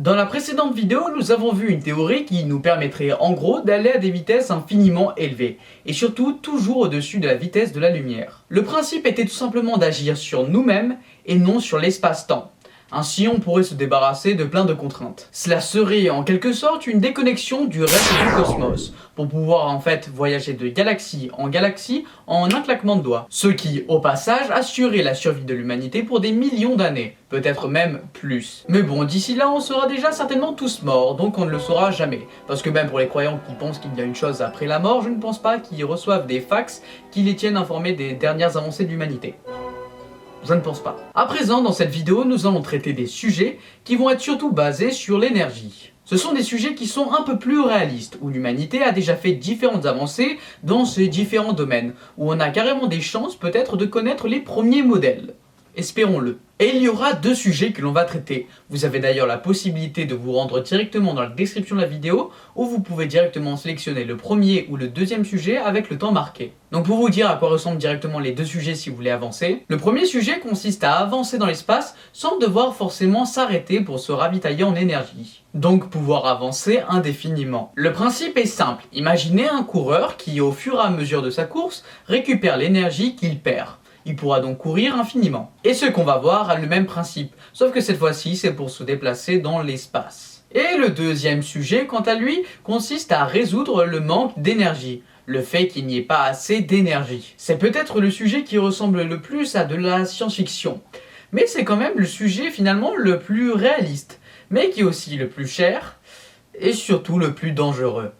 Dans la précédente vidéo, nous avons vu une théorie qui nous permettrait en gros d'aller à des vitesses infiniment élevées, et surtout toujours au-dessus de la vitesse de la lumière. Le principe était tout simplement d'agir sur nous-mêmes et non sur l'espace-temps. Ainsi, on pourrait se débarrasser de plein de contraintes. Cela serait en quelque sorte une déconnexion du reste du cosmos, pour pouvoir en fait voyager de galaxie en galaxie en un claquement de doigts. Ce qui, au passage, assurerait la survie de l'humanité pour des millions d'années, peut-être même plus. Mais bon, d'ici là, on sera déjà certainement tous morts, donc on ne le saura jamais. Parce que même pour les croyants qui pensent qu'il y a une chose après la mort, je ne pense pas qu'ils reçoivent des fax qui les tiennent informés des dernières avancées de l'humanité. Je ne pense pas. À présent, dans cette vidéo, nous allons traiter des sujets qui vont être surtout basés sur l'énergie. Ce sont des sujets qui sont un peu plus réalistes, où l'humanité a déjà fait différentes avancées dans ces différents domaines, où on a carrément des chances peut-être de connaître les premiers modèles. Espérons-le. Et il y aura deux sujets que l'on va traiter. Vous avez d'ailleurs la possibilité de vous rendre directement dans la description de la vidéo, où vous pouvez directement sélectionner le premier ou le deuxième sujet avec le temps marqué. Donc pour vous dire à quoi ressemblent directement les deux sujets si vous voulez avancer, le premier sujet consiste à avancer dans l'espace sans devoir forcément s'arrêter pour se ravitailler en énergie. Donc pouvoir avancer indéfiniment. Le principe est simple, imaginez un coureur qui au fur et à mesure de sa course récupère l'énergie qu'il perd. Il pourra donc courir infiniment. Et ce qu'on va voir a le même principe, sauf que cette fois-ci c'est pour se déplacer dans l'espace. Et le deuxième sujet, quant à lui, consiste à résoudre le manque d'énergie. Le fait qu'il n'y ait pas assez d'énergie. C'est peut-être le sujet qui ressemble le plus à de la science-fiction. Mais c'est quand même le sujet finalement le plus réaliste, mais qui est aussi le plus cher, et surtout le plus dangereux.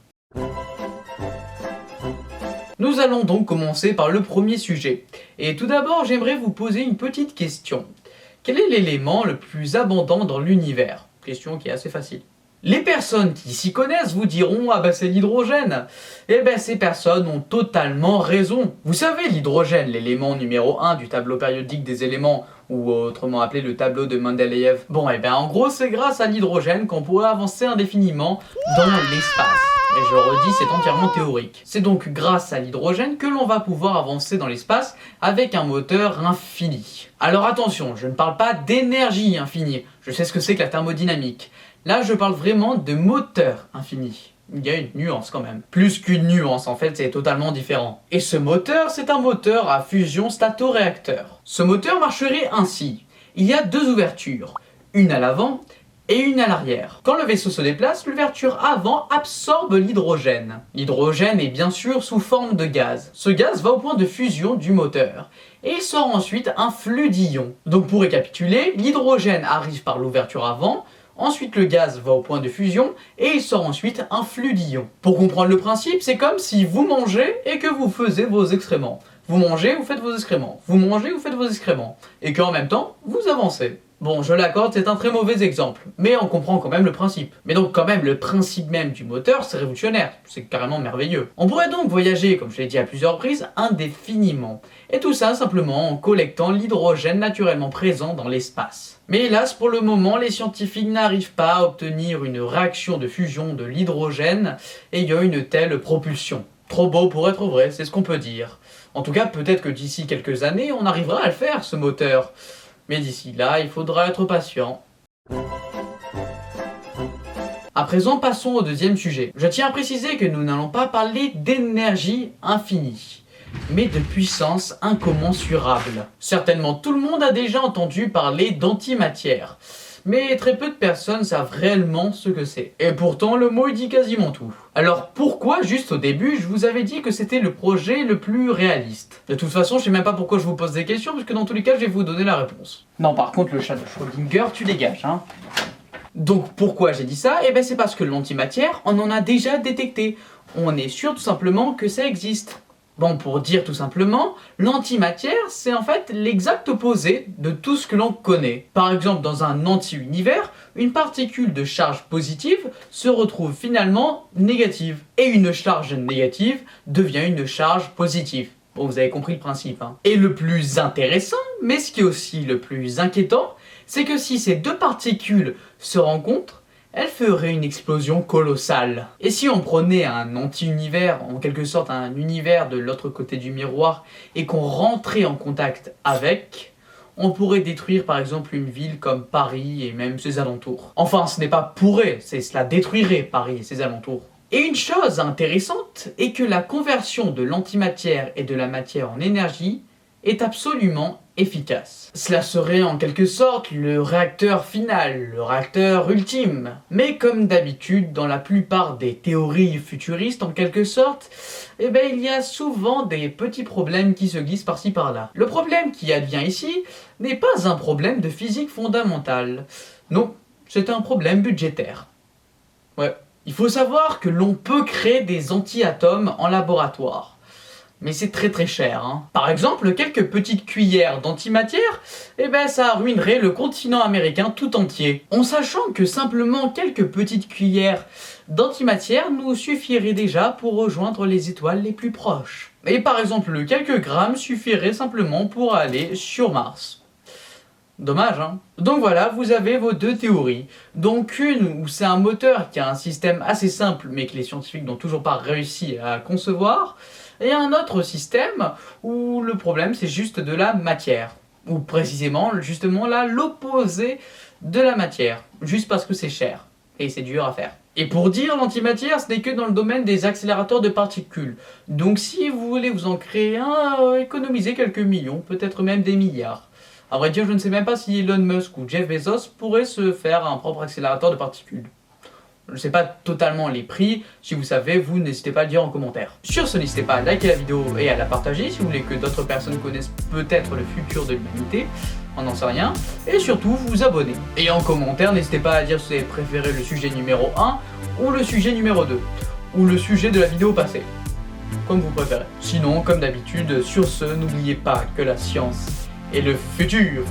Nous allons donc commencer par le premier sujet. Et tout d'abord, j'aimerais vous poser une petite question. Quel est l'élément le plus abondant dans l'univers? Question qui est assez facile. Les personnes qui s'y connaissent vous diront « Ah bah c'est l'hydrogène ». Eh ben ces personnes ont totalement raison. Vous savez, l'hydrogène, l'élément numéro 1 du tableau périodique des éléments, ou autrement appelé le tableau de Mendeleïev. Bon, et ben en gros, c'est grâce à l'hydrogène qu'on pourrait avancer indéfiniment dans l'espace. Et je redis, c'est entièrement théorique. C'est donc grâce à l'hydrogène que l'on va pouvoir avancer dans l'espace avec un moteur infini. Alors attention, je ne parle pas d'énergie infinie, je sais ce que c'est que la thermodynamique. Là, je parle vraiment de moteur infini. Il y a une nuance quand même. Plus qu'une nuance, en fait, c'est totalement différent. Et ce moteur, c'est un moteur à fusion stato-réacteur. Ce moteur marcherait ainsi. Il y a deux ouvertures, une à l'avant et une à l'arrière. Quand le vaisseau se déplace, l'ouverture avant absorbe l'hydrogène. L'hydrogène est bien sûr sous forme de gaz. Ce gaz va au point de fusion du moteur. Et il sort ensuite un flux d'ions. Donc pour récapituler, l'hydrogène arrive par l'ouverture avant, ensuite le gaz va au point de fusion et il sort ensuite un flux d'ions. Pour comprendre le principe, c'est comme si vous mangez et que vous faisiez vos excréments. Vous mangez, vous faites vos excréments. Vous mangez, vous faites vos excréments. Et qu'en même temps, vous avancez. Bon, je l'accorde, c'est un très mauvais exemple, mais on comprend quand même le principe. Mais donc quand même, le principe même du moteur, c'est révolutionnaire, c'est carrément merveilleux. On pourrait donc voyager, comme je l'ai dit à plusieurs reprises, indéfiniment. Et tout ça simplement en collectant l'hydrogène naturellement présent dans l'espace. Mais hélas, pour le moment, les scientifiques n'arrivent pas à obtenir une réaction de fusion de l'hydrogène ayant une telle propulsion. Trop beau pour être vrai, c'est ce qu'on peut dire. En tout cas, peut-être que d'ici quelques années, on arrivera à le faire, ce moteur. Mais d'ici là, il faudra être patient. À présent, passons au deuxième sujet. Je tiens à préciser que nous n'allons pas parler d'énergie infinie, mais de puissance incommensurable. Certainement tout le monde a déjà entendu parler d'antimatière, mais très peu de personnes savent réellement ce que c'est. Et pourtant, le mot dit quasiment tout. Alors pourquoi, juste au début, je vous avais dit que c'était le projet le plus réaliste? De toute façon, je sais même pas pourquoi je vous pose des questions, parce que dans tous les cas, je vais vous donner la réponse. Non, par contre, le chat de Schrödinger, tu dégages, hein. Donc pourquoi j'ai dit ça? Eh ben c'est parce que l'antimatière, on en a déjà détecté. On est sûr tout simplement que ça existe. Bon, pour dire tout simplement, l'antimatière, c'est en fait l'exact opposé de tout ce que l'on connaît. Par exemple, dans un anti-univers, une particule de charge positive se retrouve finalement négative. Et une charge négative devient une charge positive. Bon, vous avez compris le principe, hein. Et le plus intéressant, mais ce qui est aussi le plus inquiétant, c'est que si ces deux particules se rencontrent, elle ferait une explosion colossale. Et si on prenait un anti-univers, en quelque sorte un univers de l'autre côté du miroir, et qu'on rentrait en contact avec, on pourrait détruire par exemple une ville comme Paris et même ses alentours. Enfin, ce n'est pas pourrait, c'est cela détruirait Paris et ses alentours. Et une chose intéressante est que la conversion de l'antimatière et de la matière en énergie est absolument efficace. Cela serait en quelque sorte le réacteur final, le réacteur ultime. Mais comme d'habitude, dans la plupart des théories futuristes en quelque sorte, il y a souvent des petits problèmes qui se glissent par-ci par-là. Le problème qui advient ici n'est pas un problème de physique fondamentale. Non, c'est un problème budgétaire. Ouais. Il faut savoir que l'on peut créer des anti-atomes en laboratoire. Mais c'est très cher. Par exemple, quelques petites cuillères d'antimatière, ça ruinerait le continent américain tout entier. En sachant que simplement quelques petites cuillères d'antimatière nous suffiraient déjà pour rejoindre les étoiles les plus proches. Et par exemple, quelques grammes suffiraient simplement pour aller sur Mars. Dommage, hein. Donc voilà, vous avez vos deux théories. Donc une où c'est un moteur qui a un système assez simple mais que les scientifiques n'ont toujours pas réussi à concevoir, et un autre système où le problème c'est juste de la matière. Ou précisément, justement là, l'opposé de la matière. Juste parce que c'est cher. Et c'est dur à faire. Et pour dire, l'antimatière, ce n'est que dans le domaine des accélérateurs de particules. Donc si vous voulez vous en créer un, économisez quelques millions, peut-être même des milliards. À vrai dire, je ne sais même pas si Elon Musk ou Jeff Bezos pourraient se faire un propre accélérateur de particules. Je ne sais pas totalement les prix, si vous savez, vous n'hésitez pas à le dire en commentaire. Sur ce, n'hésitez pas à liker la vidéo et à la partager si vous voulez que d'autres personnes connaissent peut-être le futur de l'humanité, on n'en sait rien, et surtout vous abonner. Et en commentaire, n'hésitez pas à dire si vous avez préféré le sujet numéro 1 ou le sujet numéro 2, ou le sujet de la vidéo passée, comme vous préférez. Sinon, comme d'habitude, sur ce, n'oubliez pas que la science est le futur.